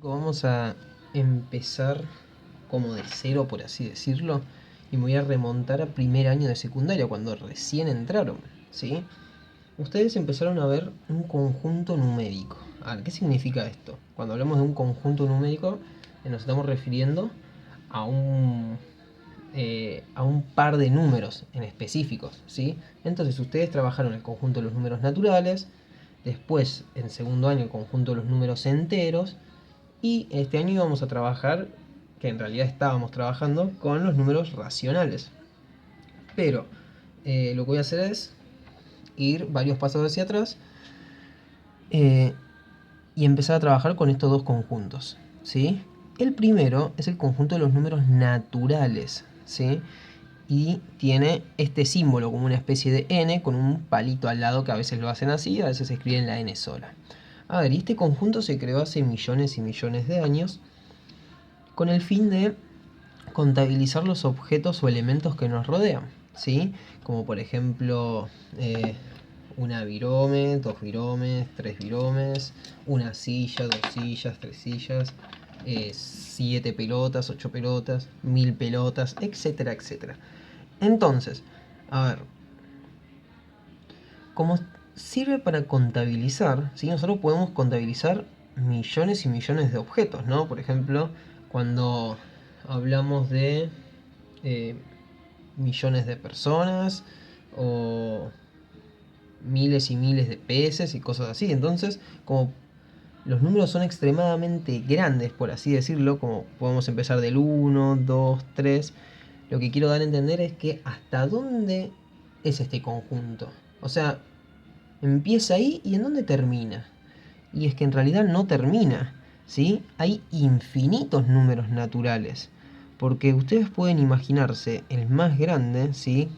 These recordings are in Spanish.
Vamos a empezar como de cero, por así decirlo, y me voy a remontar a primer año de secundaria, cuando recién entraron, ¿sí? Ustedes empezaron a ver un conjunto numérico. A ver, ¿qué significa esto? Cuando hablamos de un conjunto numérico, nos estamos refiriendo a un par de números en específicos, ¿sí? Entonces ustedes trabajaron el conjunto de los números naturales, después en segundo año el conjunto de los números enteros, y este año íbamos a trabajar, que en realidad estábamos trabajando, con los números racionales. Pero lo que voy a hacer es ir varios pasos hacia atrás eh, y empezar a trabajar con estos dos conjuntos, ¿sí? El primero es el conjunto de los números naturales, ¿sí? Y tiene este símbolo como una especie de n con un palito al lado, que a veces lo hacen así, a veces escriben la n sola. A ver, y este conjunto se creó hace millones y millones de años con el fin de contabilizar los objetos o elementos que nos rodean, ¿sí? Como por ejemplo una virome, dos viromes, tres viromes, una silla, dos sillas, tres sillas, siete pelotas, ocho pelotas, 1000 pelotas, etcétera, etcétera. Entonces, a ver, como sirve para contabilizar, ¿sí? Nosotros podemos contabilizar millones y millones de objetos, ¿no? Por ejemplo, cuando hablamos de eh, millones de personas o miles y miles de peces y cosas así. Entonces, como los números son extremadamente grandes, por así decirlo, como podemos empezar del 1, 2, 3, lo que quiero dar a entender es que hasta dónde es este conjunto. O sea, empieza ahí y en dónde termina. Y es que en realidad no termina, ¿sí? Hay infinitos números naturales. Porque ustedes pueden imaginarse el más grande, ¿sí?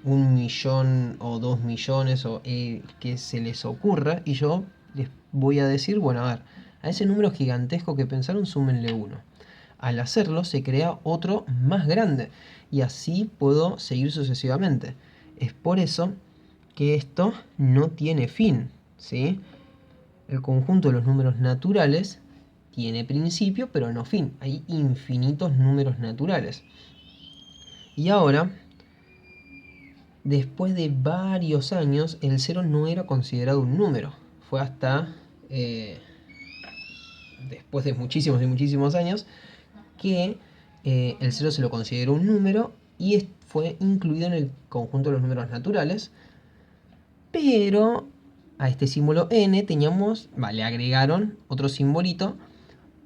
1 millón o 2 millones o que se les ocurra, y yo les voy a decir, bueno, a ver, a ese número gigantesco que pensaron, súmenle uno. Al hacerlo se crea otro más grande, y así puedo seguir sucesivamente. Es por eso que esto no tiene fin, ¿sí? El conjunto de los números naturales tiene principio, pero no fin. Hay infinitos números naturales. Y ahora, después de varios años, el cero no era considerado un número. Fue hasta después de muchísimos y muchísimos años que el cero se lo consideró un número y fue incluido en el conjunto de los números naturales. Pero a este símbolo n le agregaron otro simbolito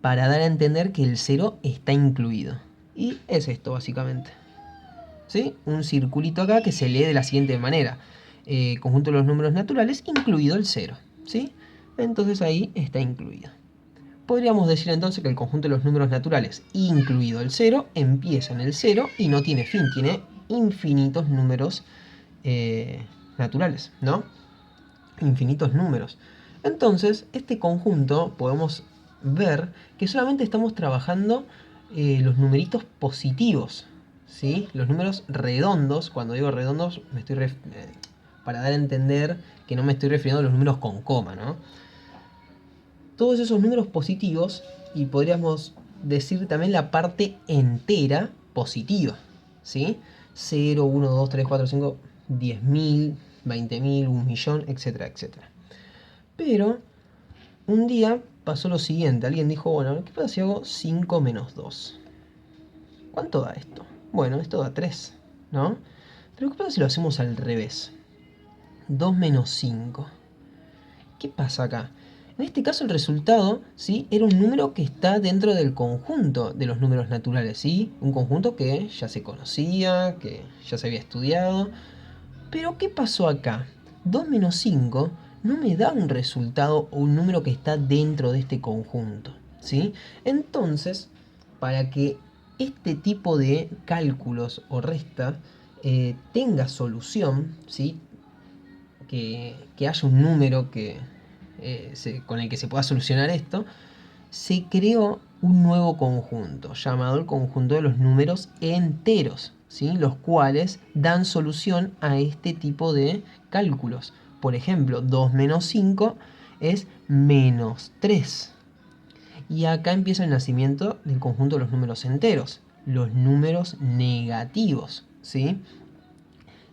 para dar a entender que el cero está incluido. Y es esto básicamente, ¿sí? Un circulito acá que se lee de la siguiente manera: conjunto de los números naturales incluido el cero, ¿sí? Entonces ahí está incluido. Podríamos decir entonces que el conjunto de los números naturales incluido el cero empieza en el cero y no tiene fin, tiene infinitos números naturales, ¿no? Infinitos números. Entonces, este conjunto podemos ver que solamente estamos trabajando los numeritos positivos, ¿sí? Los números redondos. Cuando digo redondos, para dar a entender que no me estoy refiriendo a los números con coma, ¿no? Todos esos números positivos, y podríamos decir también la parte entera positiva, ¿sí? 0, 1, 2, 3, 4, 5, 10.000, 20.000, 1 millón, etcétera, etcétera. Pero un día pasó lo siguiente. Alguien dijo, bueno, ¿qué pasa si hago 5 menos 2? ¿Cuánto da esto? Bueno, esto da 3, ¿no? Pero ¿qué pasa si lo hacemos al revés? 2 menos 5. ¿Qué pasa acá? En este caso el resultado, ¿sí?, era un número que está dentro del conjunto de los números naturales, ¿sí? Un conjunto que ya se conocía, que ya se había estudiado. Pero ¿qué pasó acá? 2 menos 5 no me da un resultado o un número que está dentro de este conjunto, ¿sí? Entonces, para que este tipo de cálculos o resta tenga solución, ¿sí?, que haya un número con el que se pueda solucionar esto, se creó un nuevo conjunto llamado el conjunto de los números enteros, ¿sí?, los cuales dan solución a este tipo de cálculos. Por ejemplo, 2 menos 5 es menos 3. Y acá empieza el nacimiento del conjunto de los números enteros, los números negativos, ¿sí?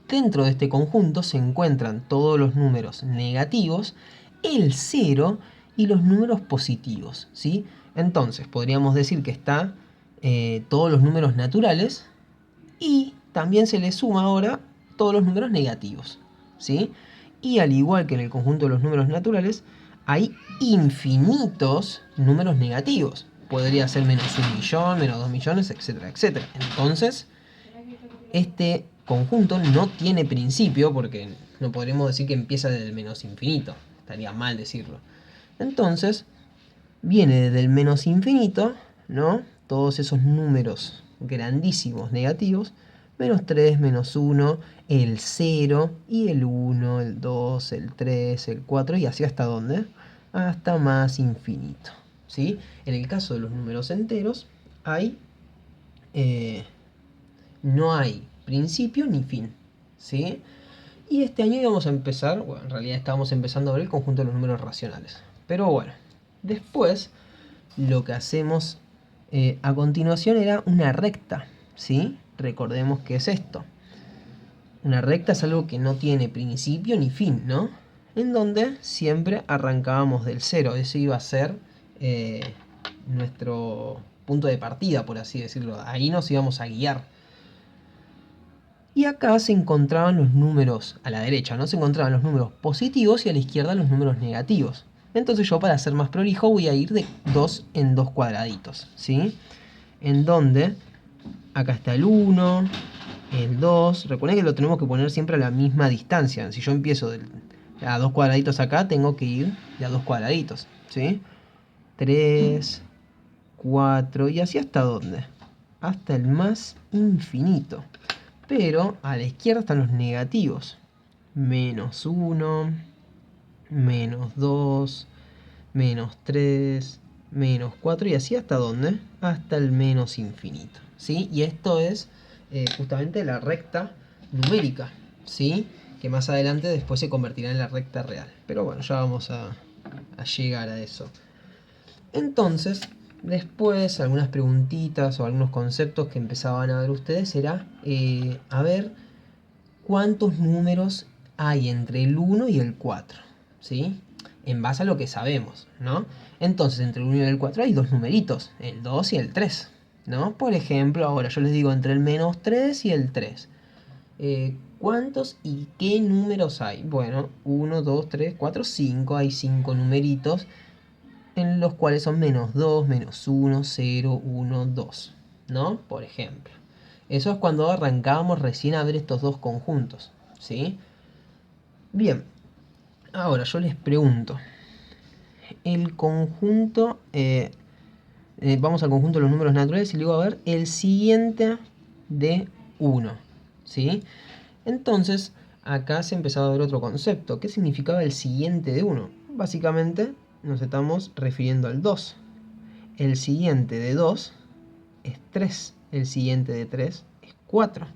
Dentro de este conjunto se encuentran todos los números negativos, el 0 y los números positivos, ¿sí? Entonces podríamos decir que está todos los números naturales y también se le suma ahora todos los números negativos, ¿sí? Y al igual que en el conjunto de los números naturales, hay infinitos números negativos. Podría ser menos 1.000.000, menos 2.000.000, etcétera, etcétera. Entonces, este conjunto no tiene principio, porque no podremos decir que empieza desde el menos infinito. Estaría mal decirlo. Entonces, viene desde el menos infinito, ¿no? Todos esos números grandísimos negativos, menos 3, menos 1, el 0 y el 1, el 2, el 3, el 4 y así hasta dónde? Hasta más infinito, ¿sí? En el caso de los números enteros hay, no hay principio ni fin, ¿sí? Y este año íbamos a empezar, bueno, en realidad estábamos empezando a ver el conjunto de los números racionales. Pero bueno, después lo que hacemos a continuación era una recta, ¿sí? Recordemos qué es esto. Una recta es algo que no tiene principio ni fin, ¿no? En donde siempre arrancábamos del cero. Ese iba a ser nuestro punto de partida, por así decirlo. Ahí nos íbamos a guiar. Y acá se encontraban los números, a la derecha, ¿no? Se encontraban los números positivos y a la izquierda los números negativos. Entonces yo, para ser más prolijo, voy a ir de 2 en 2 cuadraditos, ¿sí? En donde acá está el 1, el 2. Recuerden que lo tenemos que poner siempre a la misma distancia. Si yo empiezo a 2 cuadraditos acá, tengo que ir de a 2 cuadraditos, ¿sí? 3, 4 y así hasta dónde? Hasta el más infinito. Pero a la izquierda están los negativos. Menos 1, menos 2, menos 3, menos 4 y así hasta dónde? Hasta el menos infinito, ¿sí? Y esto es justamente la recta numérica, ¿sí? Que más adelante después se convertirá en la recta real. Pero bueno, ya vamos a llegar a eso. Entonces, después algunas preguntitas o algunos conceptos que empezaban a ver ustedes era a ver cuántos números hay entre el 1 y el 4, ¿sí? En base a lo que sabemos, ¿no? Entonces, entre el 1 y el 4 hay dos numeritos, el 2 y el 3, ¿no? Por ejemplo, ahora yo les digo entre el menos 3 y el 3. ¿Cuántos y qué números hay? Bueno, 1, 2, 3, 4, 5. Hay 5 numeritos en los cuales son menos 2, menos 1, 0, 1, 2, ¿no? Por ejemplo. Eso es cuando arrancábamos recién a ver estos dos conjuntos, ¿sí? Bien, ahora yo les pregunto. El conjunto, vamos al conjunto de los números naturales y luego a ver el siguiente de 1, ¿sí? Entonces, acá se empezaba a ver otro concepto. ¿Qué significaba el siguiente de 1? Básicamente nos estamos refiriendo al 2. El siguiente de 2 es 3. El siguiente de 3 es 4.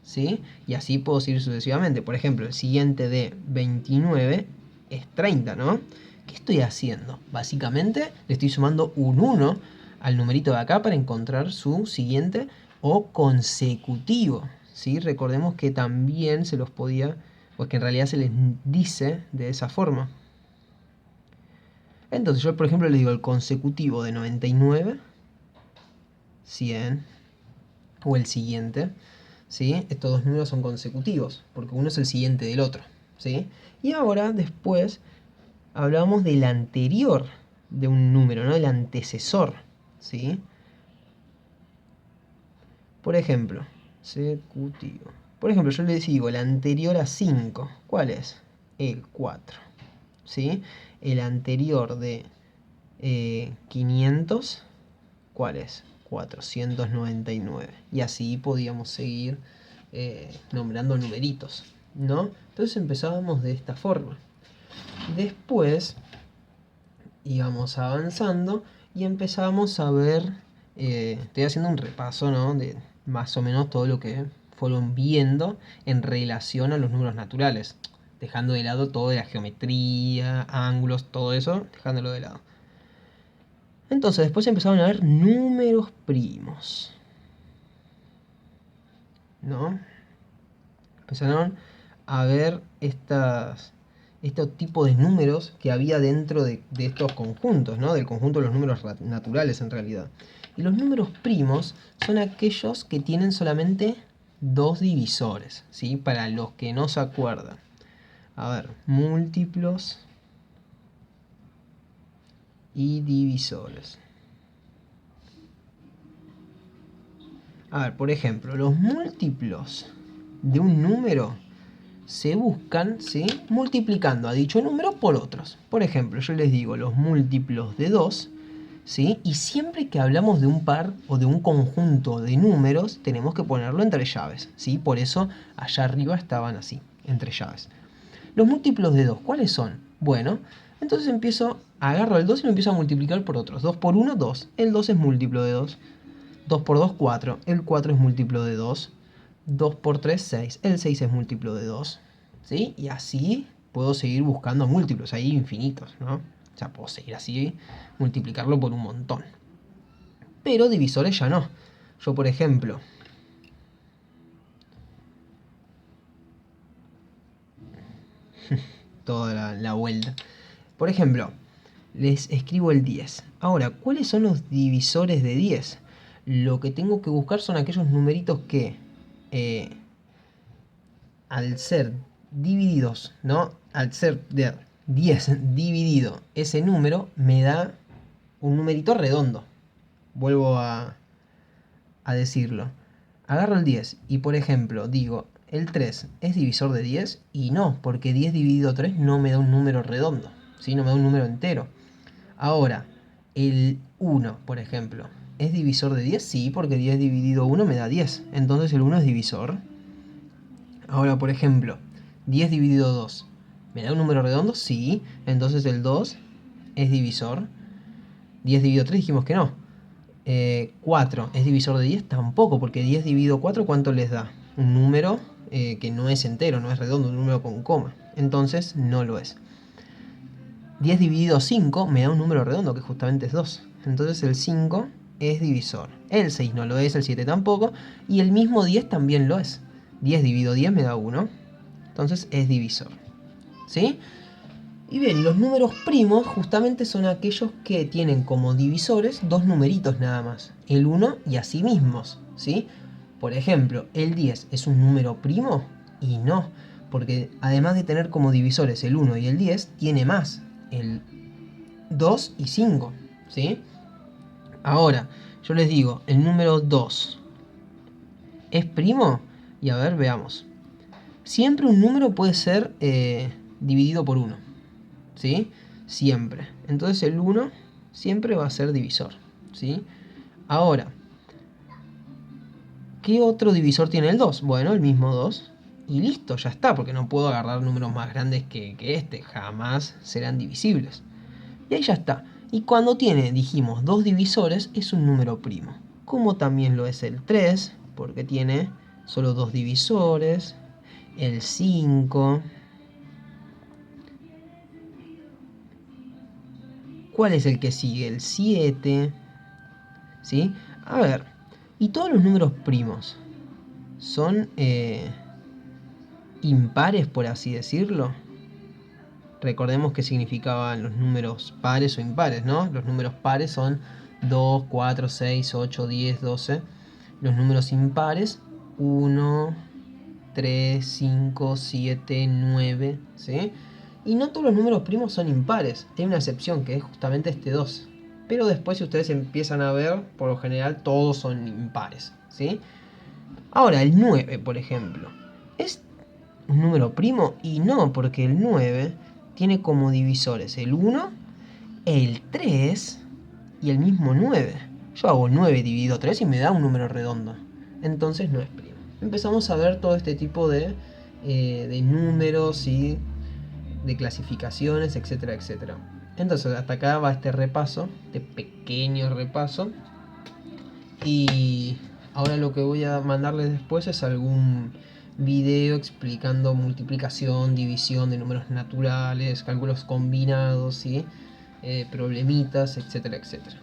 ¿Sí? Y así puedo seguir sucesivamente. Por ejemplo, el siguiente de 29 es 30, ¿no? ¿Qué estoy haciendo? Básicamente le estoy sumando un 1 al numerito de acá para encontrar su siguiente o consecutivo, ¿sí? Recordemos que también se los podía, pues que en realidad se les dice de esa forma. Entonces yo, por ejemplo, le digo el consecutivo de 99, 100, o el siguiente, ¿sí? Estos dos números son consecutivos, porque uno es el siguiente del otro, ¿sí? Y ahora, después, hablamos del anterior de un número, ¿no? El antecesor, ¿sí? Por ejemplo, consecutivo. Por ejemplo, yo les digo el anterior a 5. ¿Cuál es? El 4, ¿sí? El anterior de 500, ¿cuál es? 499. Y así podíamos seguir nombrando numeritos, ¿no? Entonces empezábamos de esta forma. Después íbamos avanzando y empezábamos a ver, estoy haciendo un repaso, ¿no? De más o menos todo lo que fueron viendo en relación a los números naturales, dejando de lado toda la geometría, ángulos, todo eso, dejándolo de lado. Entonces después empezaron a haber números primos, ¿no? Empezaron a ver estos tipos de números que había dentro de estos conjuntos, ¿no? Del conjunto de los números naturales en realidad. Y los números primos son aquellos que tienen solamente dos divisores, ¿sí? Para los que no se acuerdan. A ver, múltiplos y divisores. A ver, por ejemplo, los múltiplos de un número se buscan, ¿sí? Multiplicando a dicho número por otros. Por ejemplo, yo les digo los múltiplos de 2, ¿sí? Y siempre que hablamos de un par o de un conjunto de números, tenemos que ponerlo entre llaves, ¿sí? Por eso allá arriba estaban así, entre llaves. Los múltiplos de 2, ¿cuáles son? Bueno, entonces agarro el 2 y lo empiezo a multiplicar por otros. 2 por 1, 2. El 2 es múltiplo de 2. 2 por 2, 4. El 4 es múltiplo de 2. 2 por 3, 6. El 6 es múltiplo de 2. ¿Sí? Y así puedo seguir buscando múltiplos, ahí infinitos, ¿no? O sea, puedo seguir así, multiplicarlo por un montón. Pero divisores ya no. Yo, por ejemplo, toda la vuelta. Por ejemplo, les escribo el 10. Ahora, ¿cuáles son los divisores de 10? Lo que tengo que buscar son aquellos numeritos que, al ser divididos, ¿no? Al ser de 10 dividido ese número, me da un numerito redondo. Vuelvo a decirlo. Agarro el 10 y, por ejemplo, digo, el 3 es divisor de 10 y no, porque 10 dividido 3 no me da un número redondo, ¿sí? No me da un número entero. Ahora, el 1, por ejemplo, ¿es divisor de 10? Sí, porque 10 dividido 1 me da 10. Entonces el 1 es divisor. Ahora, por ejemplo, 10 dividido 2, ¿me da un número redondo? Sí. Entonces el 2 es divisor. 10 dividido 3 dijimos que no. 4 es divisor de 10, tampoco, porque 10 dividido 4, ¿cuánto les da? Un número que no es entero, no es redondo, un número con coma. Entonces no lo es. 10 dividido 5 me da un número redondo, que justamente es 2. Entonces el 5 es divisor. El 6 no lo es, el 7 tampoco. Y el mismo 10 también lo es. 10 dividido 10 me da 1. Entonces es divisor. ¿Sí? Y bien, los números primos justamente son aquellos que tienen como divisores dos numeritos nada más. El 1 y a sí mismos. ¿Sí? Por ejemplo, el 10 es un número primo y no. Porque además de tener como divisores el 1 y el 10, tiene más. El 2 y 5. ¿Sí? Ahora, yo les digo, el número 2 es primo. Y a ver, veamos. Siempre un número puede ser dividido por 1. ¿Sí? Siempre. Entonces el 1 siempre va a ser divisor. ¿Sí? Ahora, ¿qué otro divisor tiene el 2? Bueno, el mismo 2. Y listo, ya está, porque no puedo agarrar números más grandes que este. Jamás serán divisibles. Y ahí ya está. Y cuando tiene, dijimos, dos divisores, es un número primo. Como también lo es el 3, porque tiene solo dos divisores. El 5. ¿Cuál es el que sigue? El 7. ¿Sí? A ver, ¿y todos los números primos son impares, por así decirlo? Recordemos qué significaban los números pares o impares, ¿no? Los números pares son 2, 4, 6, 8, 10, 12. Los números impares, 1, 3, 5, 7, 9, ¿sí? Y no todos los números primos son impares. Hay una excepción que es justamente este 2. Pero después, si ustedes empiezan a ver, por lo general todos son impares, ¿sí? Ahora, el 9, por ejemplo, ¿es un número primo? Y no, porque el 9 tiene como divisores el 1, el 3 y el mismo 9. Yo hago 9 dividido 3 y me da un número redondo. Entonces no es primo. Empezamos a ver todo este tipo de números y de clasificaciones, etcétera, etcétera. Entonces hasta acá va este repaso, este pequeño repaso. Y ahora lo que voy a mandarles después es algún video explicando multiplicación, división de números naturales, cálculos combinados, ¿sí? Problemitas, etcétera, etcétera.